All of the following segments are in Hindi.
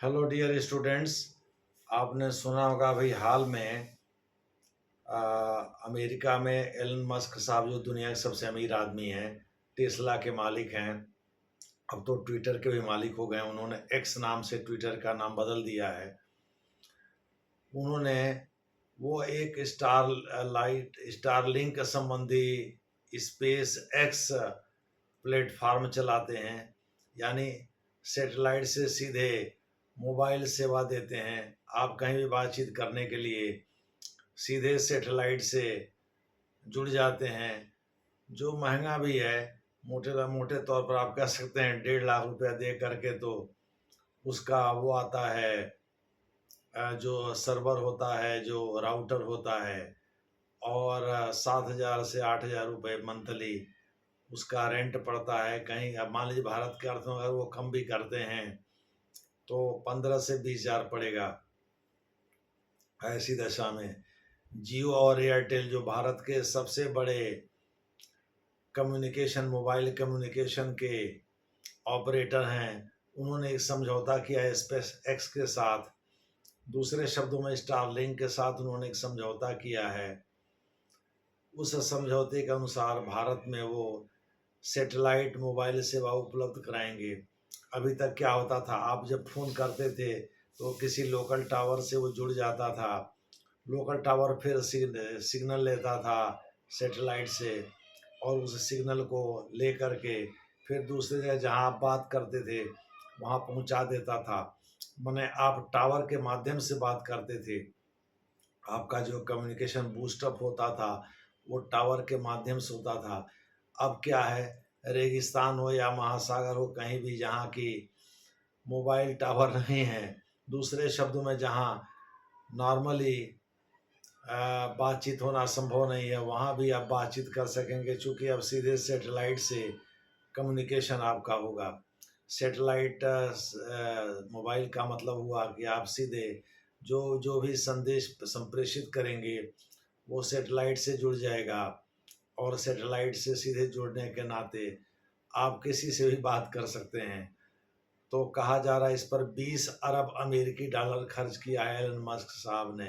Hello dear students. आपने सुना होगा भाई हाल में अमेरिका में एलन मस्क साहब जो दुनिया के सबसे अमीर आदमी हैं, टेस्ला के मालिक हैं। अब तो ट्विटर के भी मालिक हो गए। उन्होंने एक्स नाम से ट्विटर का नाम बदल दिया है। उन्होंने वो एक स्टारलिंक संबंधी स्पेस एक्स प्लेटफार्म चलाते हैं, यानी सेटेलाइट से सीधे मोबाइल सेवा देते हैं। आप कहीं भी बातचीत करने के लिए सीधे सेटेलाइट से जुड़ जाते हैं, जो महंगा भी है। मोटे मोटे तौर पर आप कह सकते हैं 1.5 लाख रुपया दे करके तो उसका वो आता है, जो सर्वर होता है, जो राउटर होता है, और 7,000 से 8,000 रुपये मंथली उसका रेंट पड़ता है। कहीं अब मान लीजिए भारत के अर्थ में अगर वो कम भी करते हैं तो 15 से 20,000 पड़ेगा। ऐसी दशा में जियो और एयरटेल, जो भारत के सबसे बड़े मोबाइल कम्युनिकेशन के ऑपरेटर हैं, उन्होंने एक समझौता किया है स्पेस एक्स के साथ। दूसरे शब्दों में स्टारलिंक के साथ उन्होंने एक समझौता किया है। उस समझौते के अनुसार भारत में वो सेटेलाइट मोबाइल सेवा उपलब्ध कराएंगे। अभी तक क्या होता था, आप जब फ़ोन करते थे तो किसी लोकल टावर से वो जुड़ जाता था। लोकल टावर फिर सिग्नल लेता था सेटेलाइट से, और उस सिग्नल को ले कर के फिर दूसरी जगह जहाँ आप बात करते थे वहाँ पहुँचा देता था। माने आप टावर के माध्यम से बात करते थे। आपका जो कम्युनिकेशन बूस्टअप होता था वो टावर के माध्यम से होता था। अब क्या है, रेगिस्तान हो या महासागर हो, कहीं भी जहाँ की मोबाइल टावर नहीं है, दूसरे शब्दों में जहाँ नॉर्मली बातचीत होना संभव नहीं है, वहाँ भी आप बातचीत कर सकेंगे। चूँकि अब सीधे सेटेलाइट से कम्युनिकेशन आपका होगा। सेटेलाइट मोबाइल का मतलब हुआ कि आप सीधे जो जो भी संदेश संप्रेषित करेंगे वो सेटेलाइट से जुड़ जाएगा, और सेटेलाइट से सीधे जुड़ने के नाते आप किसी से भी बात कर सकते हैं। तो कहा जा रहा है इस पर 20 अरब अमेरिकी डॉलर खर्च किया है एलन मस्क साहब ने।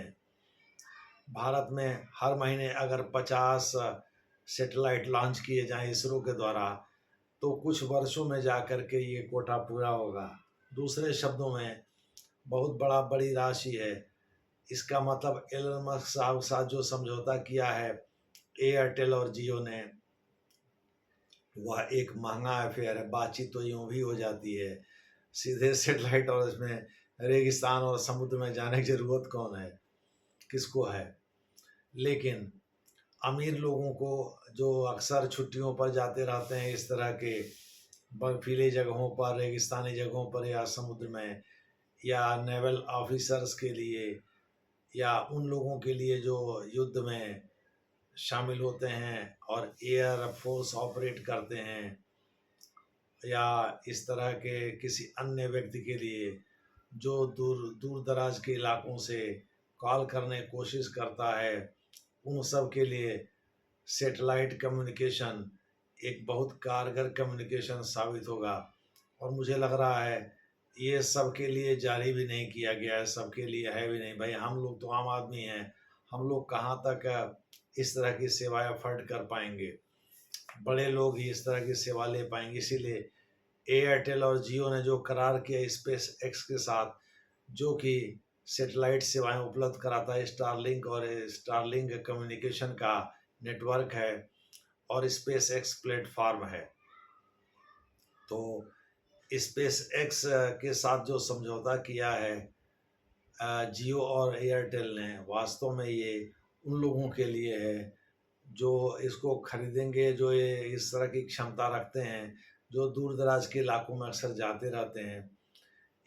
भारत में हर महीने अगर 50 सेटेलाइट लॉन्च किए जाएं इसरो के द्वारा, तो कुछ वर्षों में जा कर के ये कोटा पूरा होगा। दूसरे शब्दों में बहुत बड़ी राशि है। इसका मतलब एलन मस्क साहब के साथ जो समझौता किया है एयरटेल और जियो ने, वह एक महंगा अफेयर है। बातचीत तो यूँ भी हो जाती है, सीधे सेटेलाइट, और इसमें रेगिस्तान और समुद्र में जाने की ज़रूरत कौन है, किसको है। लेकिन अमीर लोगों को जो अक्सर छुट्टियों पर जाते रहते हैं इस तरह के बर्फीली जगहों पर, रेगिस्तानी जगहों पर या समुद्र में, या नेवल ऑफिसर्स के लिए, या उन लोगों के लिए जो युद्ध में शामिल होते हैं और एयर फोर्स ऑपरेट करते हैं, या इस तरह के किसी अन्य व्यक्ति के लिए जो दूर दूर दराज के इलाकों से कॉल करने की कोशिश करता है, उन सब के लिए सेटेलाइट कम्युनिकेशन एक बहुत कारगर कम्युनिकेशन साबित होगा। और मुझे लग रहा है ये सबके लिए जारी भी नहीं किया गया है, सबके लिए है भी नहीं। भाई हम लोग तो आम आदमी हैं, हम लोग कहाँ तक इस तरह की सेवाएं अफोर्ड कर पाएंगे। बड़े लोग ही इस तरह की सेवा ले पाएंगे। इसीलिए एयरटेल और जियो ने जो करार किया स्पेस एक्स के साथ, जो कि सेटेलाइट सेवाएं उपलब्ध कराता है, स्टारलिंक, और स्टारलिंक कम्युनिकेशन का नेटवर्क है और स्पेस एक्स प्लेटफॉर्म है। तो स्पेस एक्स के साथ जो समझौता किया है जियो और एयरटेल ने, वास्तव में ये उन लोगों के लिए है जो इसको खरीदेंगे, जो ये इस तरह की क्षमता रखते हैं, जो दूर दराज के इलाकों में अक्सर जाते रहते हैं।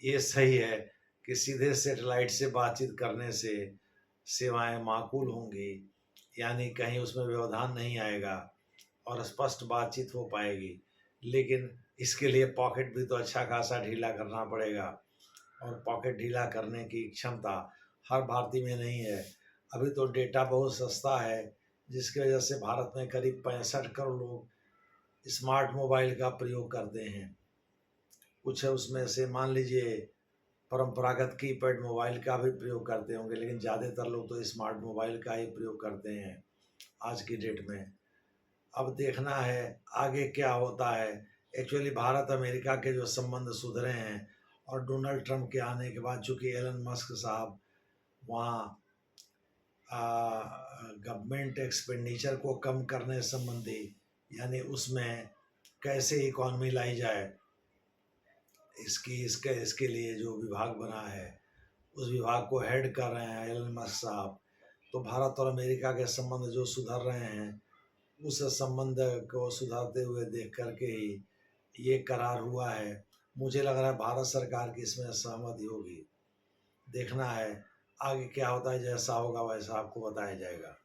ये सही है कि सीधे सेटेलाइट से बातचीत करने से सेवाएं माकूल होंगी, यानी कहीं उसमें व्यवधान नहीं आएगा और स्पष्ट बातचीत हो पाएगी। लेकिन इसके लिए पॉकेट भी तो अच्छा खासा ढीला करना पड़ेगा, और पॉकेट ढीला करने की क्षमता हर भारतीय में नहीं है। अभी तो डेटा बहुत सस्ता है, जिसकी वजह से भारत में करीब 65 करोड़ लोग स्मार्ट मोबाइल का प्रयोग करते हैं। कुछ है उसमें से मान लीजिए परंपरागत कीपैड मोबाइल का भी प्रयोग करते होंगे, लेकिन ज़्यादातर लोग तो स्मार्ट मोबाइल का ही प्रयोग करते हैं आज की डेट में। अब देखना है आगे क्या होता है। एक्चुअली भारत अमेरिका के जो संबंध सुधरे हैं और डोनाल्ड ट्रंप के आने के बाद चूंकि एलन मस्क साहब वहाँ गवर्नमेंट एक्सपेंडिचर को कम करने संबंधी, यानी उसमें कैसे इकॉनमी लाई जाए, इसके लिए जो विभाग बना है उस विभाग को हेड कर रहे हैं एलन मस्क साहब। तो भारत और अमेरिका के संबंध जो सुधर रहे हैं, उस संबंध को सुधारते हुए देख करके ही ये करार हुआ है। मुझे लग रहा है भारत सरकार की इसमें सहमति होगी। देखना है आगे क्या होता है, जैसा होगा वैसा आपको बताया जाएगा।